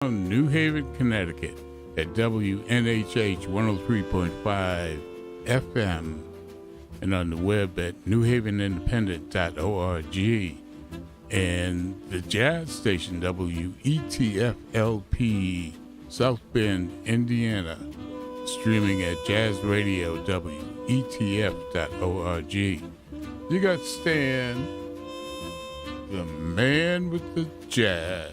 from New Haven, Connecticut at WNHH 103.5 FM and on the web at newhavenindependent.org and the jazz station WETFLP, South Bend, Indiana, streaming at jazzradio.wetf.org. You got Stan, the man with the jazz.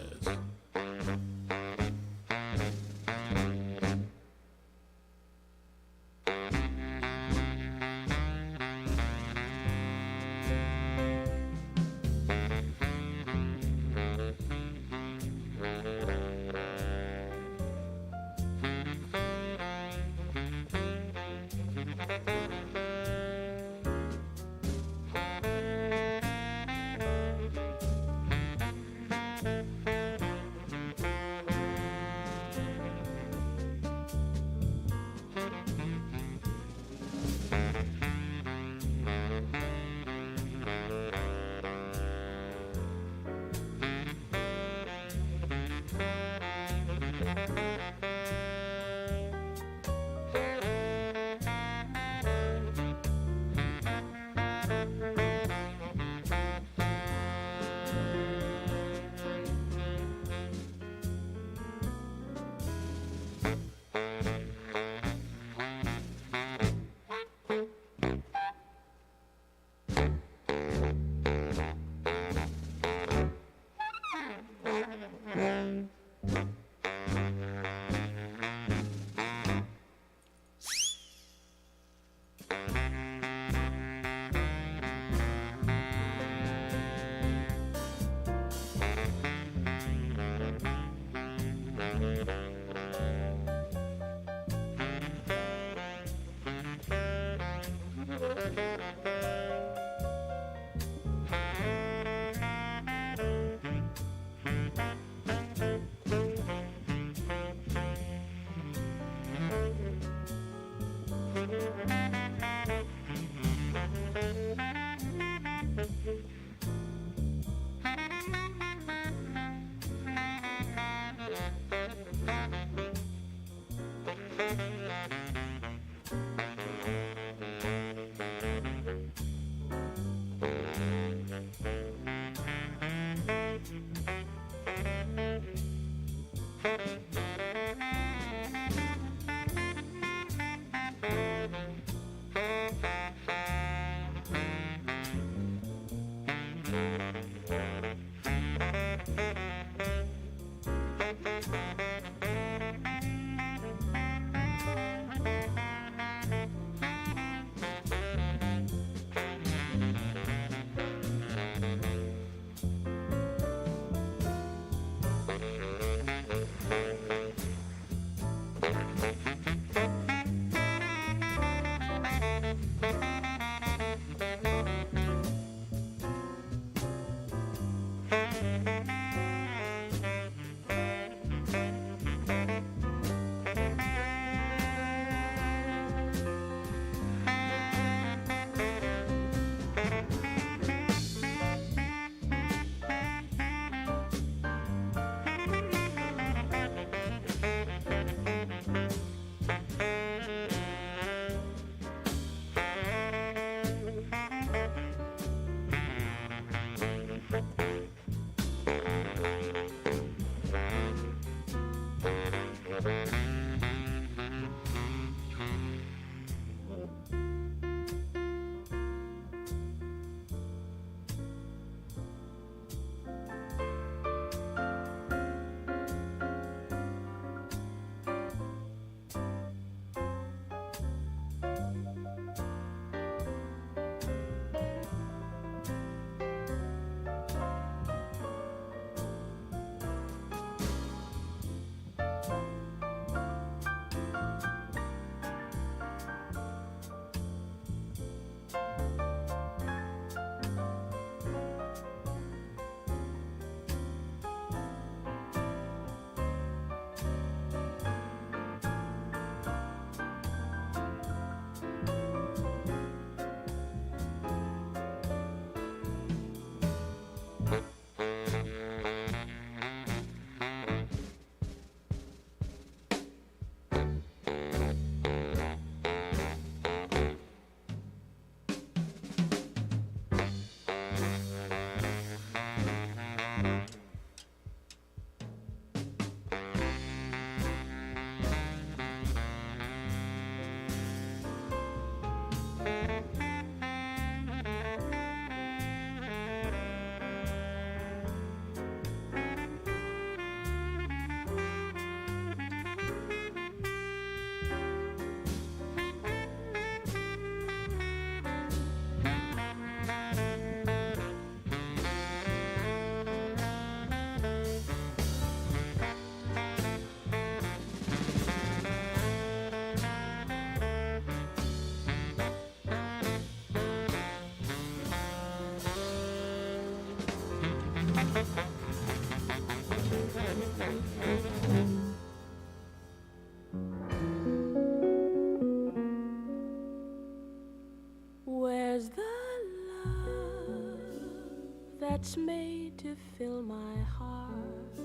that's made to fill my heart?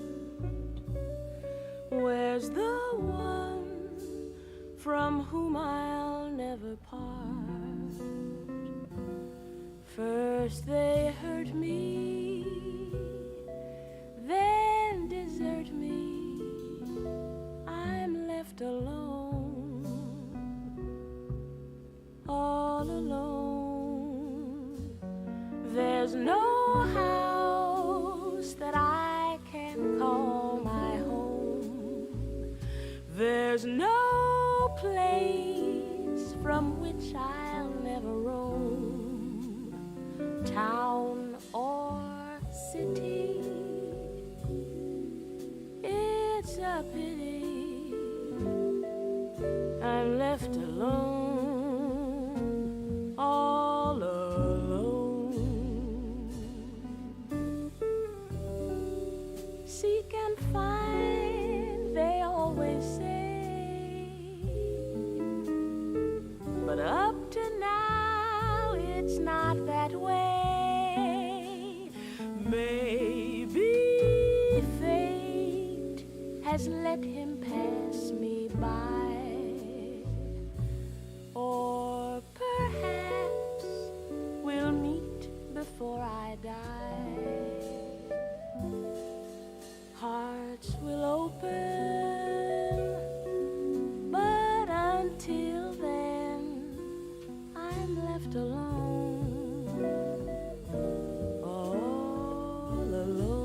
Where's the one from whom I'll never part? First they hurt me, then desert me. I'm left alone, all alone. There's no house that I can call my home. There's no place from which I'll never roam, town or city. It's a pity I'm left alone, all alone. Seek and find, they always say, but up to now it's not that way. Maybe fate has let him pass me by, or perhaps we'll meet before I die. Hearts will open, but until then I'm left alone, all alone.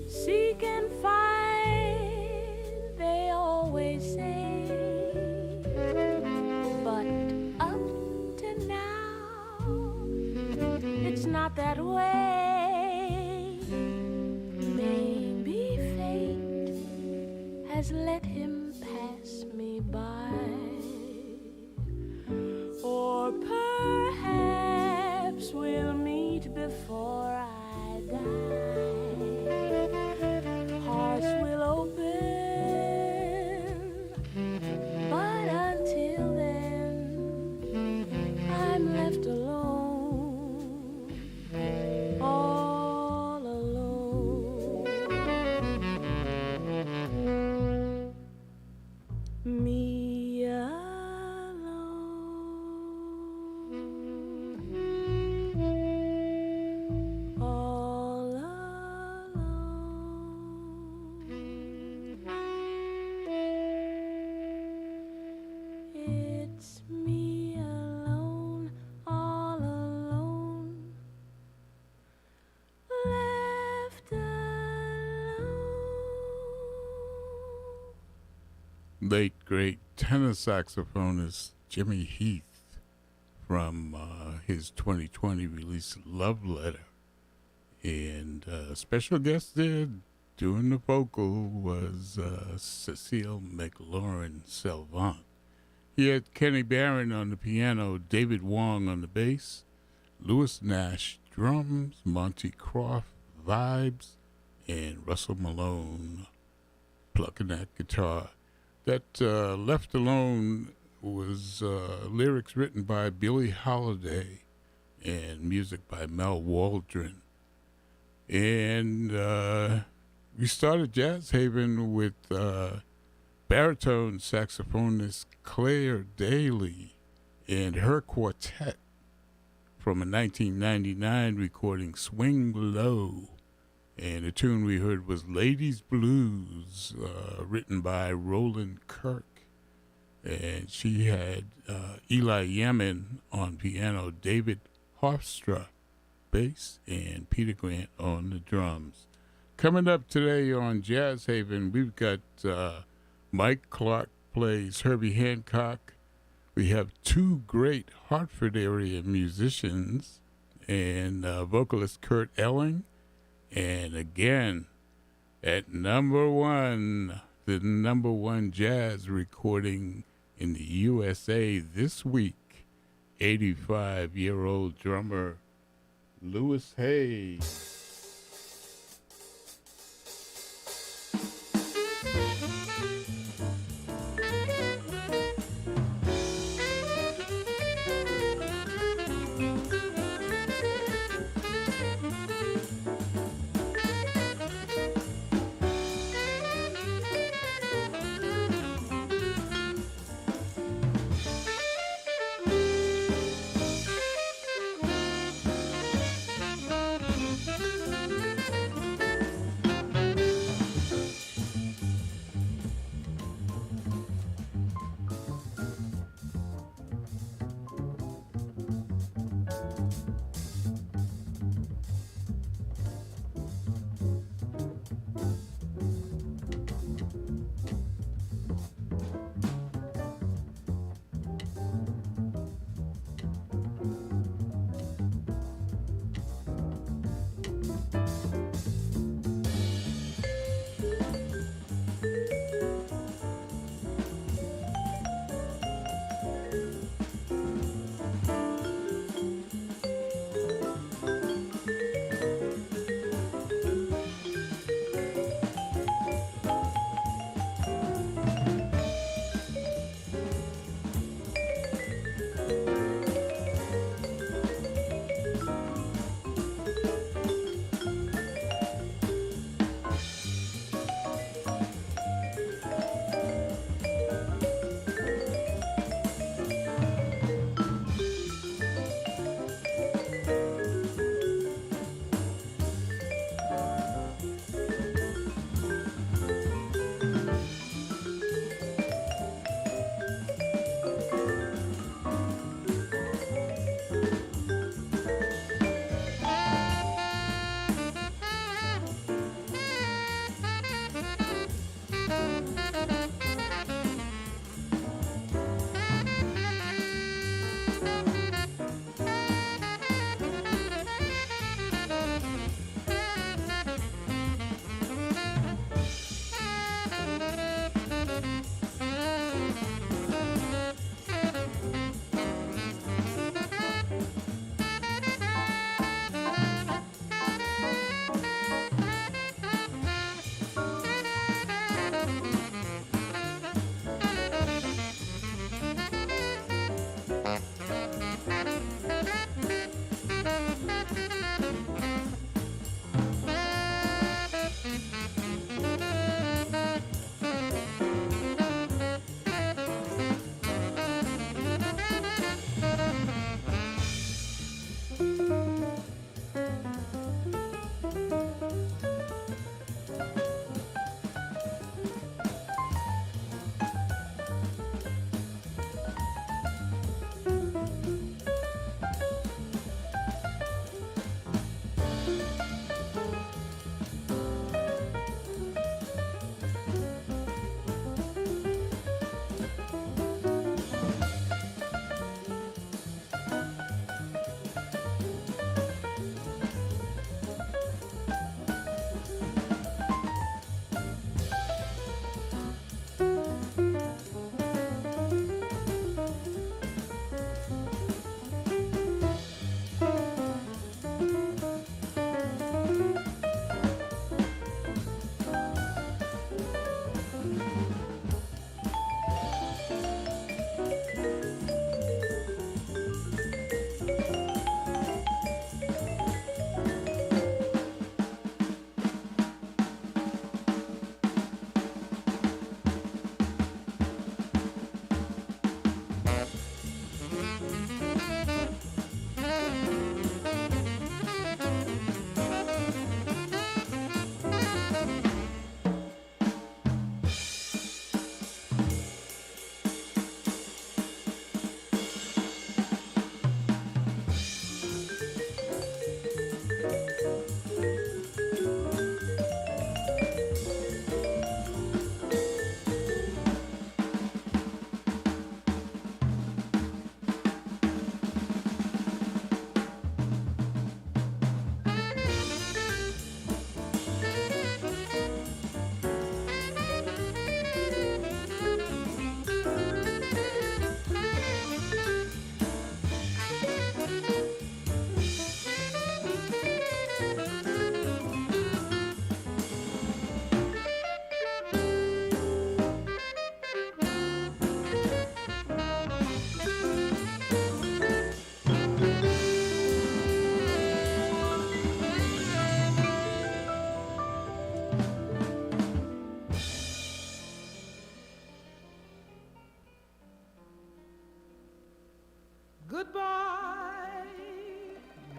Seek and find, they always say, but up to now it's not that way. Maybe fate has let him pass me by, or perhaps we'll meet before I die. Hearts will open, but until then I'm left alone, all alone. Me alone, all alone. It's me alone, all alone, left alone. Late great tenor saxophonist Jimmy Heath from his 2020 release Love Letter. And special guest there doing the vocal was Cecile McLaurin Salvant. He had Kenny Barron on the piano, David Wong on the bass, Louis Nash drums, Monty Croft vibes, and Russell Malone plucking that guitar. That Left Alone was lyrics written by Billie Holiday and music by Mel Waldron. And we started Jazz Haven with baritone saxophonist Claire Daly and her quartet from a 1999 recording, Swing Low. And the tune we heard was Ladies Blues, written by Roland Kirk. And she had Eli Yemen on piano, David Hofstra bass, and Peter Grant on the drums. Coming up today on Jazz Haven, we've got Mike Clark plays Herbie Hancock. We have two great Hartford area musicians and vocalist Kurt Elling. And again, at number one, the number one jazz recording in the USA this week, 85-year-old drummer Louis Hayes.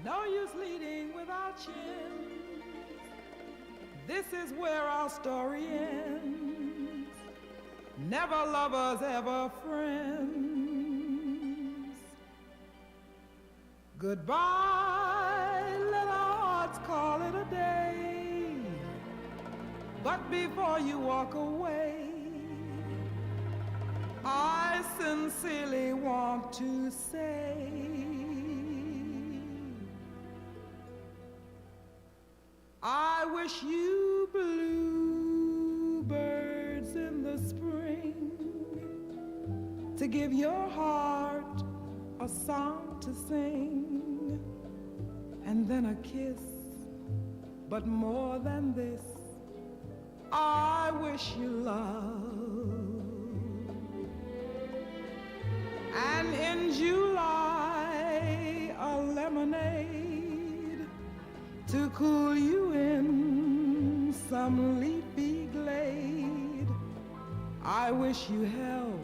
No use leading without chins. This is where our story ends. Never lovers, ever friends. Goodbye, let our hearts call it a day. But before you walk away, I sincerely want to say, I wish you bluebirds in the spring to give your heart a song to sing, and then a kiss. But more than this, I wish you love. And in July, a lemonade to cool you in some leafy glade. I wish you health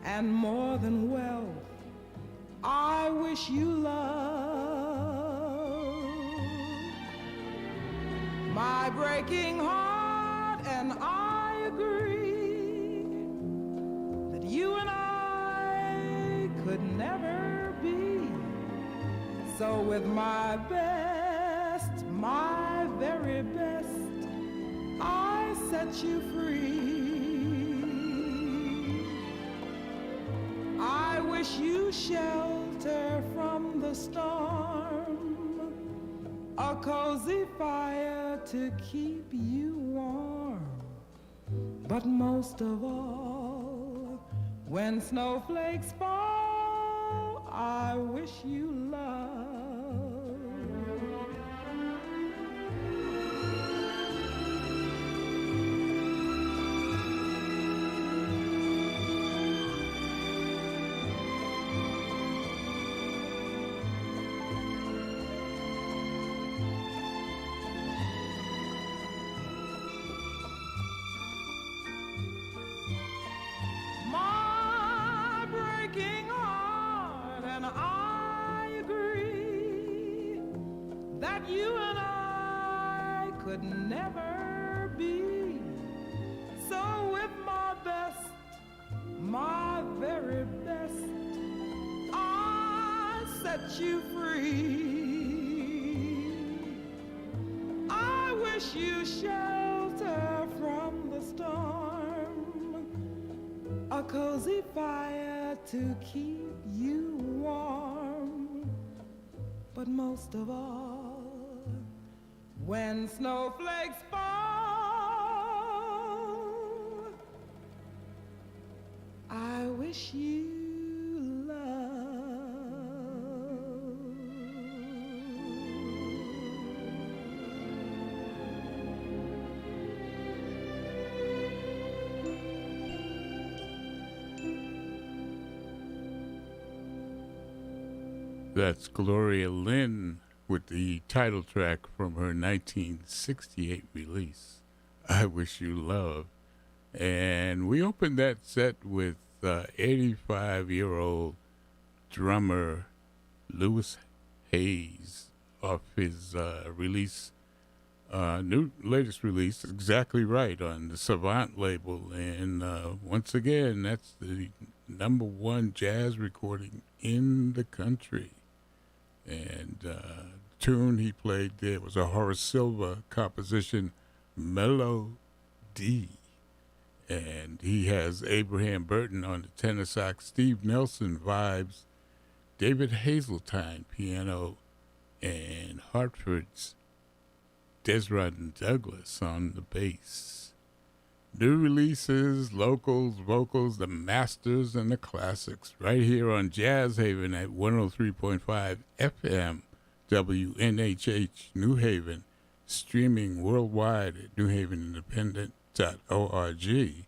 and more than wealth. I wish you love. My breaking heart and I agree that you and I could never be. So with my best, my very best, I set you free. I wish you shelter from the storm, a cozy fire to keep you warm. But most of all, when snowflakes fall, I wish you love. My breaking heart and I agree that you and I could never be. So with my best, my very best, I set you free. I wish you shelter from the storm, a cozy fire to keep you warm. But most of all, when snowflakes fall, I wish you love. That's Gloria Lynn with the title track from her 1968 release, I Wish You Love. And we opened that set with 85-year-old drummer Louis Hayes off his latest release, Exactly Right, on the Savant label. And once again, that's the #1 jazz recording in the country. And tune he played there was a Horace Silver composition, Melody. And he has Abraham Burton on the tenor sax, Steve Nelson vibes, David Hazeltine piano, and Hartford's Desron Douglas on the bass. New releases, locals, vocals, the masters, and the classics right here on Jazz Haven at 103.5 FM, WNHH New Haven, streaming worldwide at newhavenindependent.org,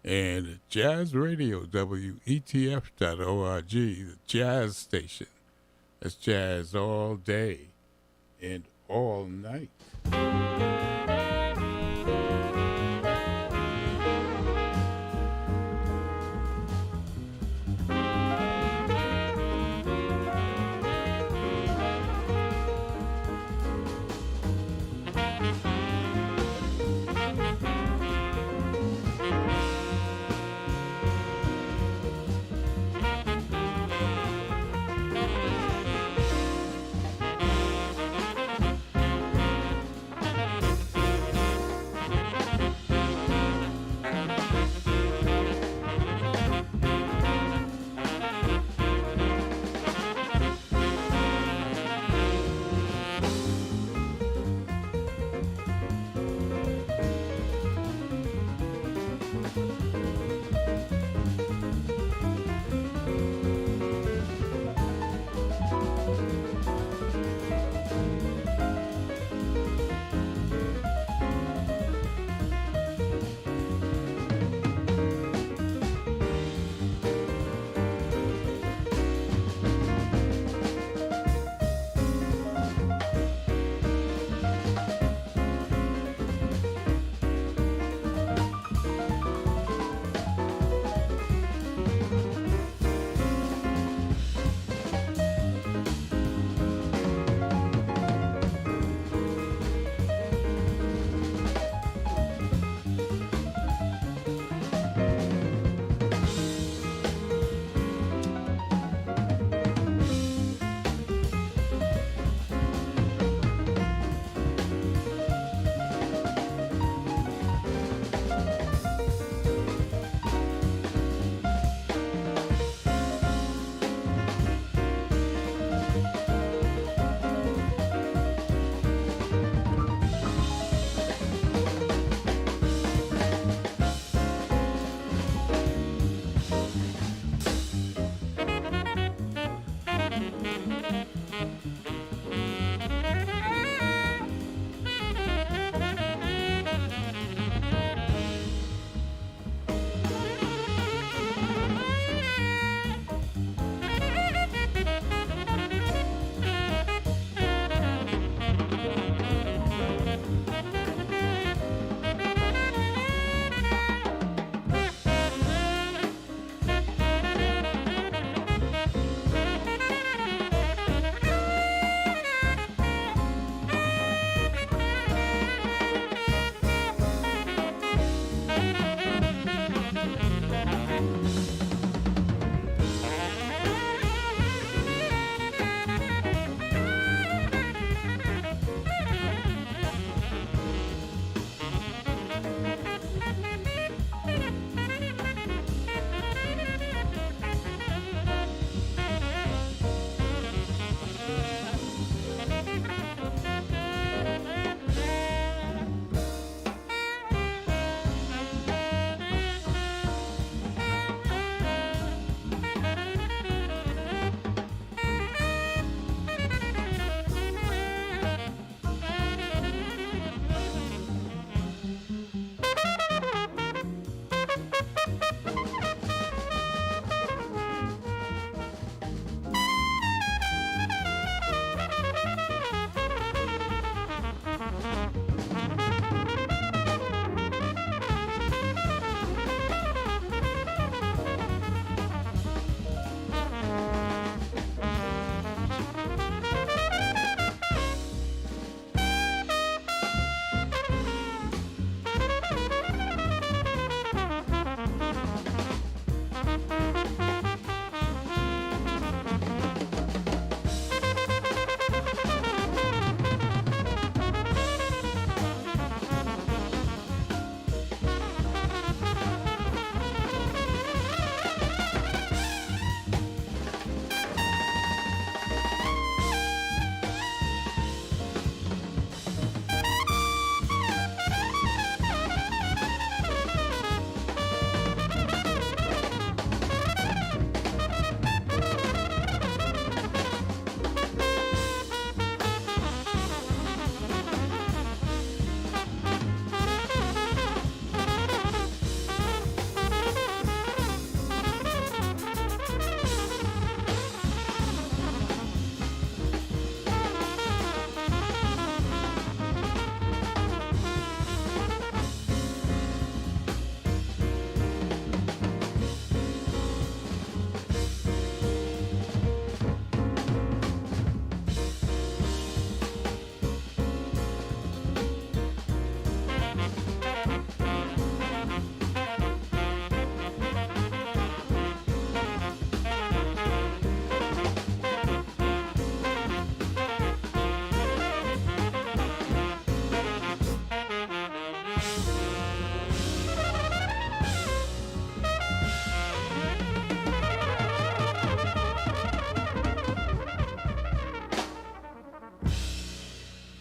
and at Jazz Radio, WETF.org, the jazz station. That's jazz all day and all night.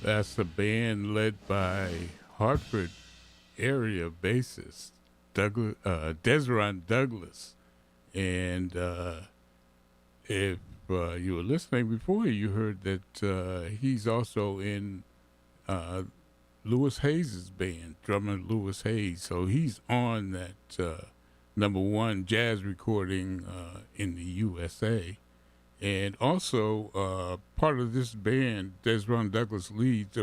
That's a band led by Hartford area bassist Douglas, Desron Douglas. And if you were listening before, you heard that he's also in Lewis Hayes' band, drummer Lewis Hayes. So he's on that number one jazz recording in the USA. And also, part of this band, Desron Douglas leads,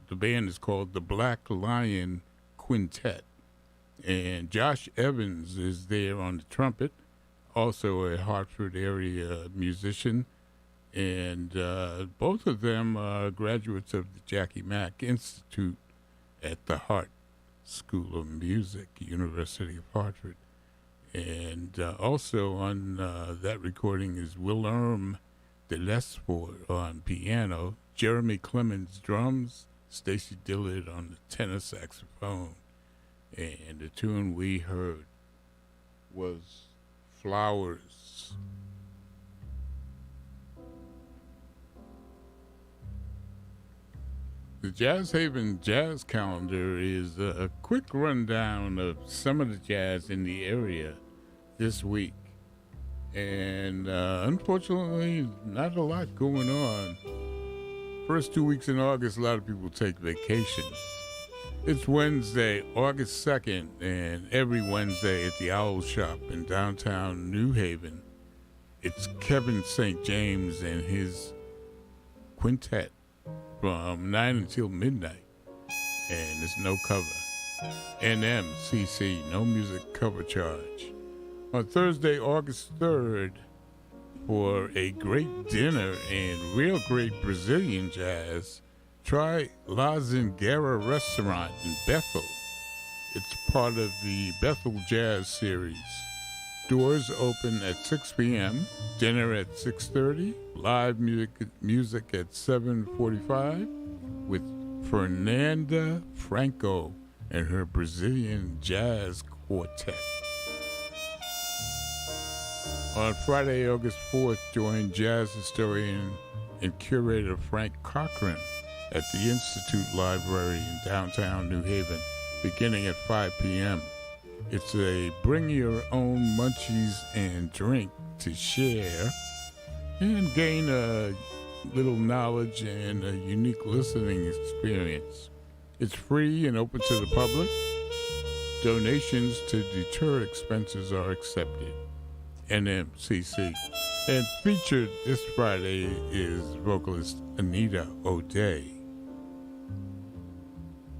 the band is called the Black Lion Quintet. And Josh Evans is there on the trumpet, also a Hartford area musician. And both of them are graduates of the Jackie Mack Institute at the Hart School of Music, University of Hartford. And also on that recording is Wilhelm de Lesford on piano, Jeremy Clemens drums, Stacy Dillard on the tenor saxophone. And the tune we heard was Flowers. The Jazz Haven Jazz Calendar is a quick rundown of some of the jazz in the area this week. And unfortunately, not a lot going on. First 2 weeks in August, a lot of people take vacations. It's Wednesday, August 2nd, and every Wednesday at the Owl Shop in downtown New Haven, it's Kevin St. James and his quintet from 9 until midnight, and there's no cover. NMCC, no music cover charge. On Thursday, August 3rd, for a great dinner and real great Brazilian jazz, try La Zingueira Restaurant in Bethel. It's part of the Bethel Jazz Series. Doors open at 6 p.m., dinner at 6:30, live music at 7:45 with Fernanda Franco and her Brazilian Jazz Quartet. On Friday, August 4th, join jazz historian and curator Frank Cochran at the Institute Library in downtown New Haven, beginning at 5 p.m. It's a bring your own munchies and drink to share and gain a little knowledge and a unique listening experience. It's free and open to the public. Donations to deter expenses are accepted. NMCC. And featured this Friday is vocalist Anita O'Day.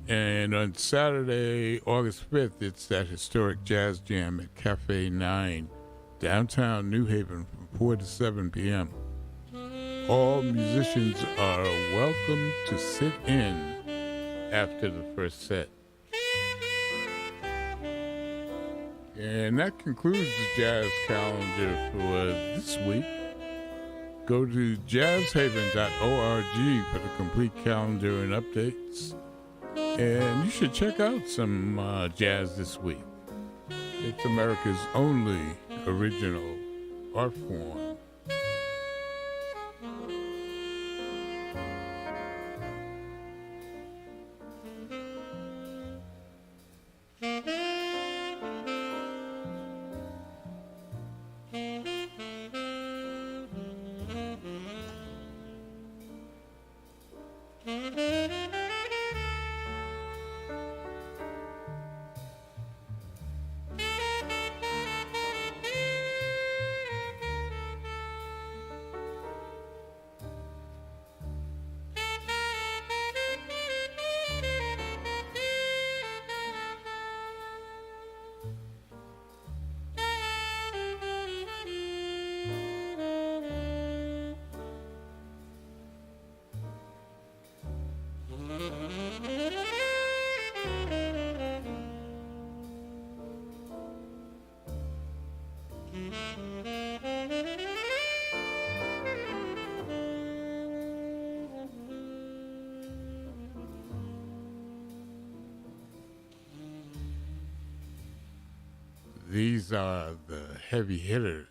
And on Saturday, August 5th, it's that historic jazz jam at Cafe 9, downtown New Haven from 4 to 7 p.m. All musicians are welcome to sit in after the first set. And that concludes the jazz calendar for this week. Go to jazzhaven.org for the complete calendar and updates. And you should check out some jazz this week. It's America's only original art form. These are the heavy hitters.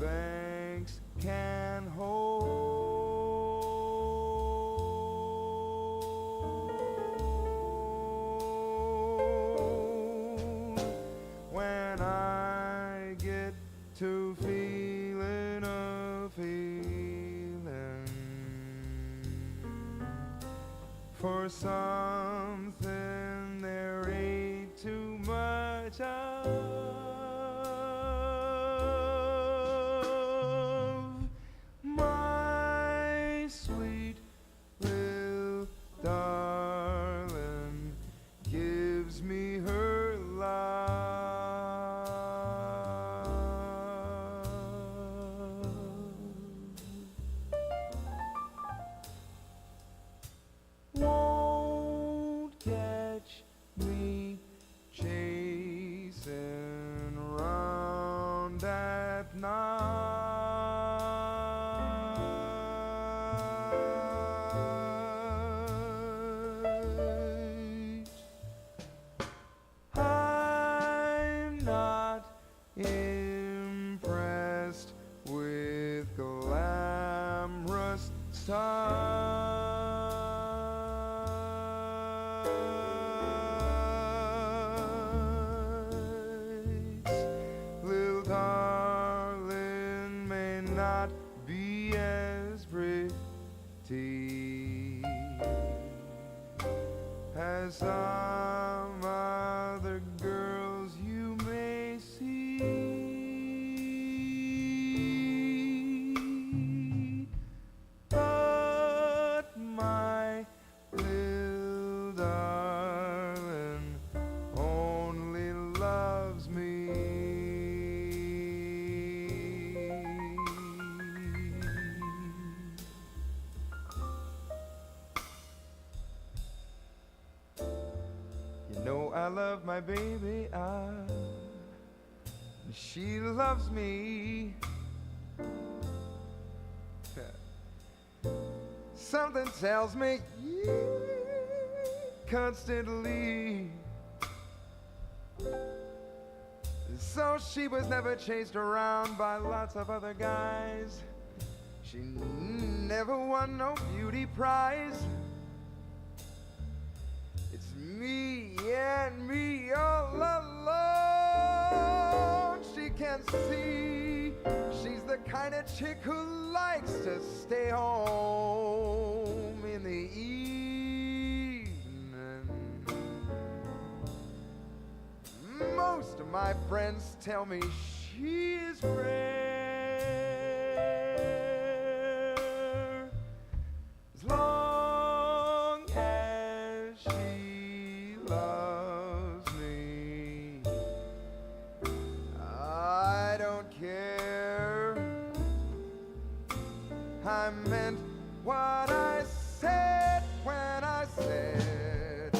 banks can hold. When I get to feeling a feeling for something there ain't too much of, my sweet little darling gives me her love. Won't catch me chasing around at night. I'm not impressed with glamorous sights. Little darling may not be as pretty as some other girls you may see, but my little darling only loves me. You know I love my baby, she loves me. Something tells me constantly. So she was never chased around by lots of other guys. She never won no beauty prize. It's me and me all alone. She can see she's the kind of chick who likes to stay home in the evening. Most of my friends tell me she is rare. As long as she loves me, I don't care. I meant what I said when I said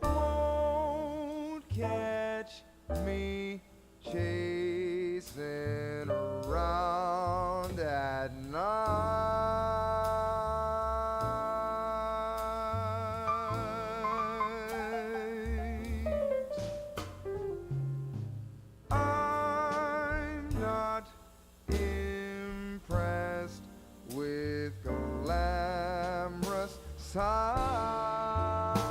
won't catch me chasing around at night. I'm not impressed with glamorous sights.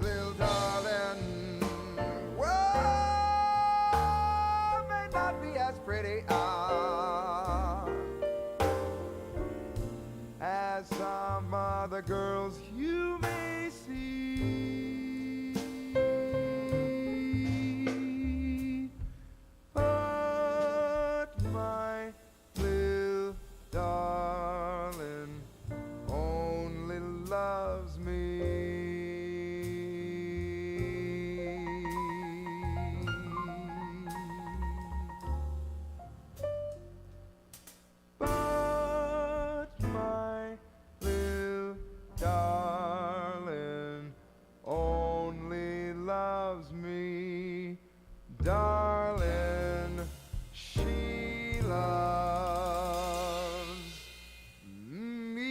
Little darling, well, may not be as pretty as some other girls you may see, but my little darling only loves me. But my little darling only loves me. Darling, she loves me.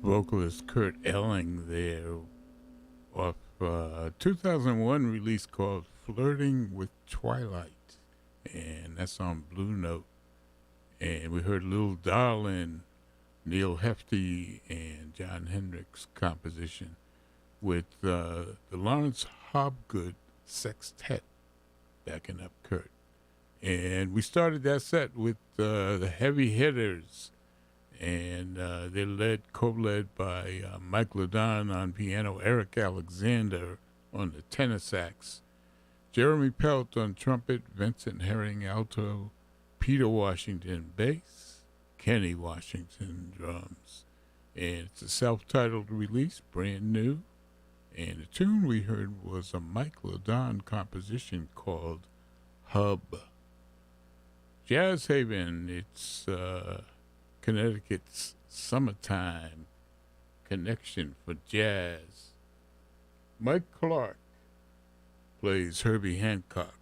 vocalist Kurt Elling there off 2001 release called Flirting with Twilight. And that's on Blue Note. And we heard Little Darlin', Neil Hefti, and John Hendricks composition with the Lawrence Hobgood Sextet backing up Kurt. And we started that set with the Heavy Hitters, and they're co-led by Mike Ledon on piano, Eric Alexander on the tenor sax, Jeremy Pelt on trumpet, Vincent Herring alto, Peter Washington bass, Kenny Washington drums. And it's a self-titled release, brand new. And the tune we heard was a Mike Ledon composition called Hub. Jazz Haven, it's Connecticut's summertime connection for jazz. Mike Clark plays Herbie Hancock.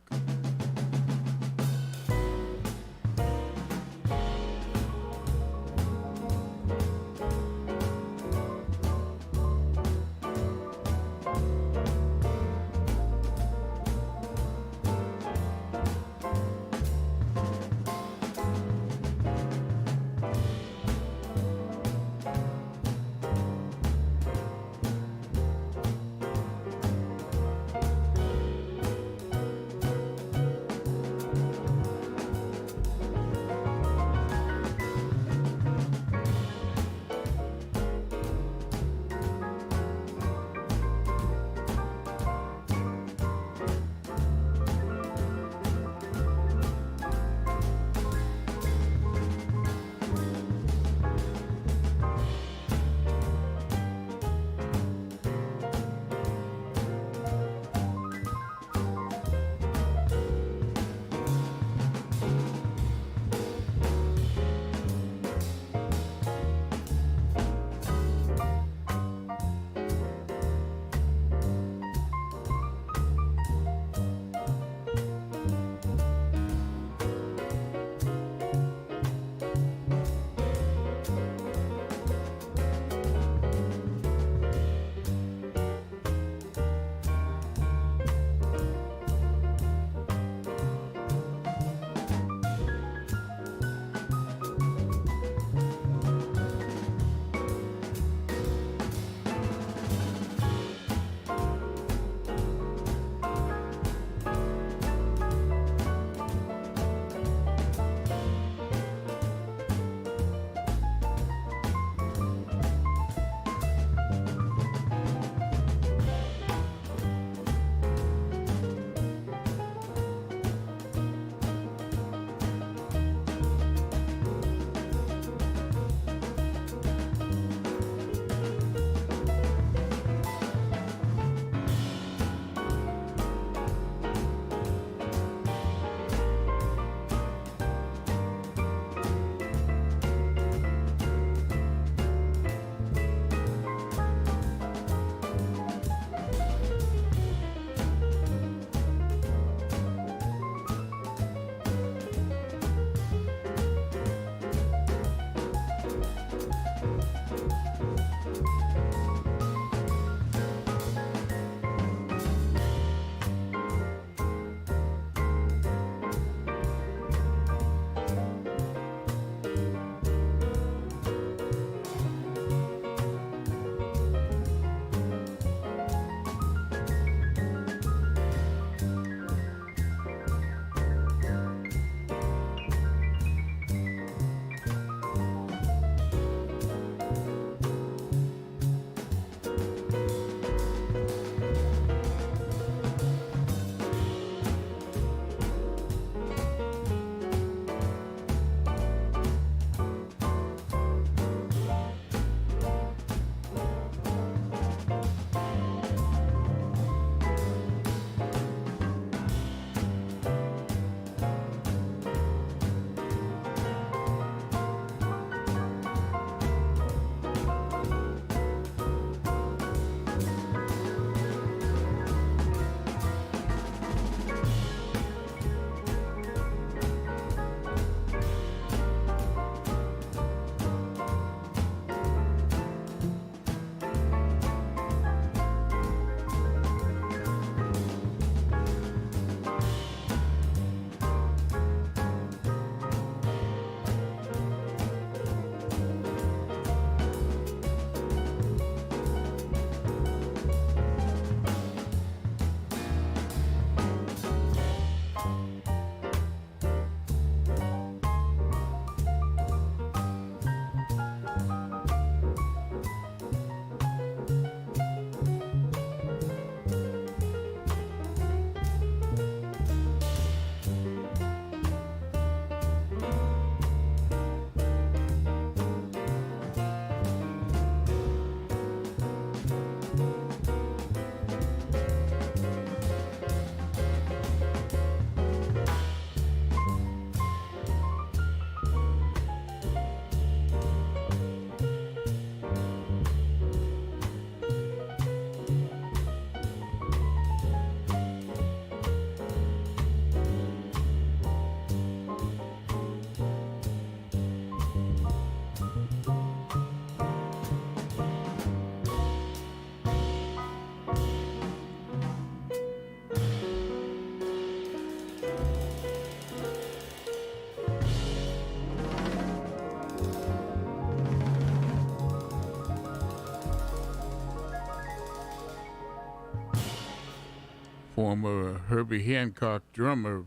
former Herbie Hancock drummer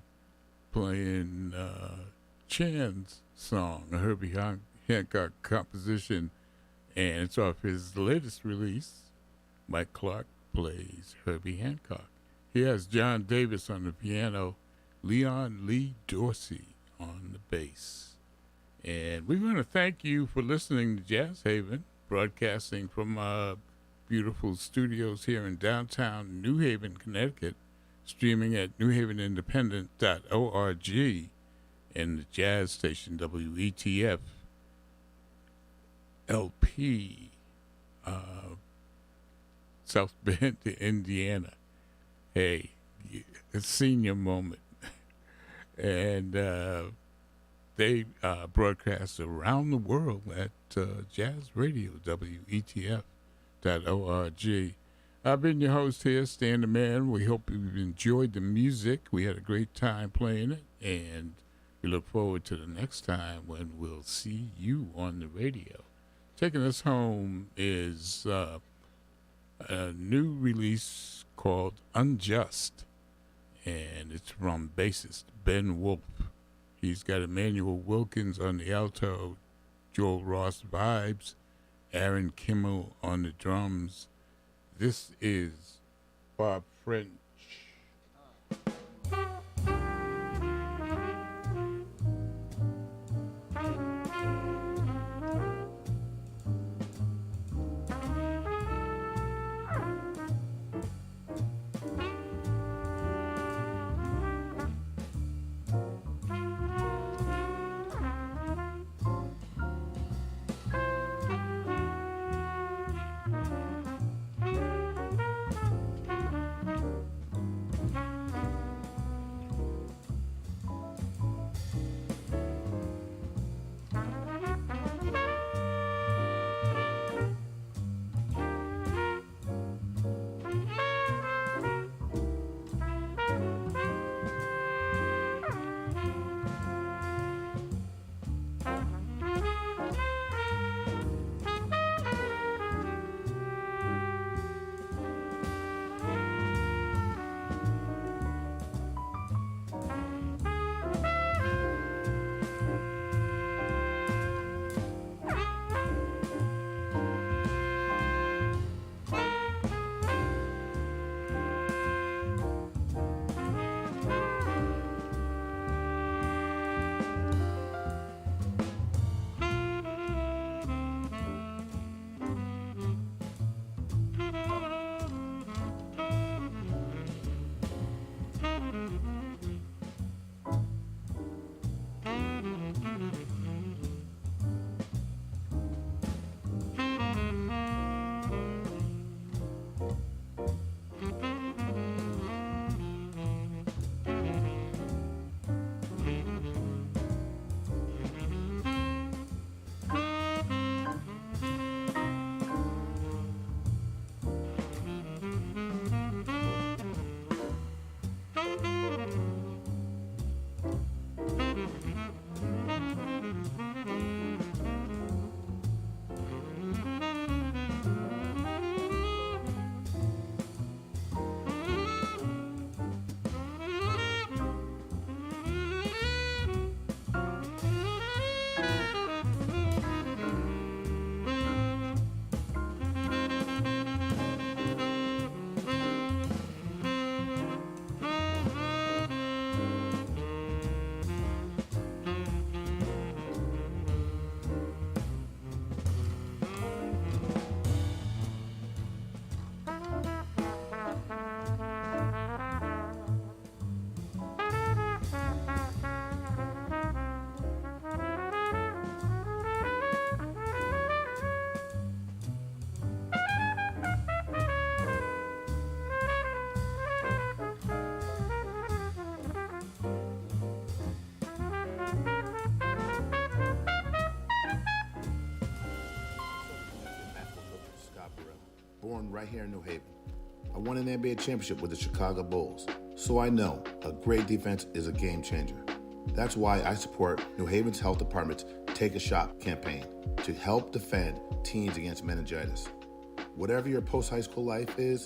playing Chan's song, a Herbie Hancock composition, and it's off his latest release. Mike Clark plays Herbie Hancock. He has John Davis on the piano, Leon Lee Dorsey on the bass. And we want to thank you for listening to Jazz Haven, broadcasting from our beautiful studios here in downtown New Haven, Connecticut, streaming at newhavenindependent.org, and the jazz station WETF LP, South Bend, Indiana. Hey, a senior moment. And they broadcast around the world at Jazz Radio, WETF.org. I've been your host here, Stan the Man. We hope you've enjoyed the music. We had a great time playing it, and we look forward to the next time when we'll see you on the radio. Taking us home is a new release called Unjust, and it's from bassist Ben Wolf. He's got Emmanuel Wilkins on the alto, Joel Ross vibes, Aaron Kimmel on the drums. This is Bob French. Born right here in New Haven. I won an NBA championship with the Chicago Bulls, so I know a great defense is a game changer. That's why I support New Haven's Health Department's Take a Shot campaign to help defend teens against meningitis. Whatever your post-high school life is,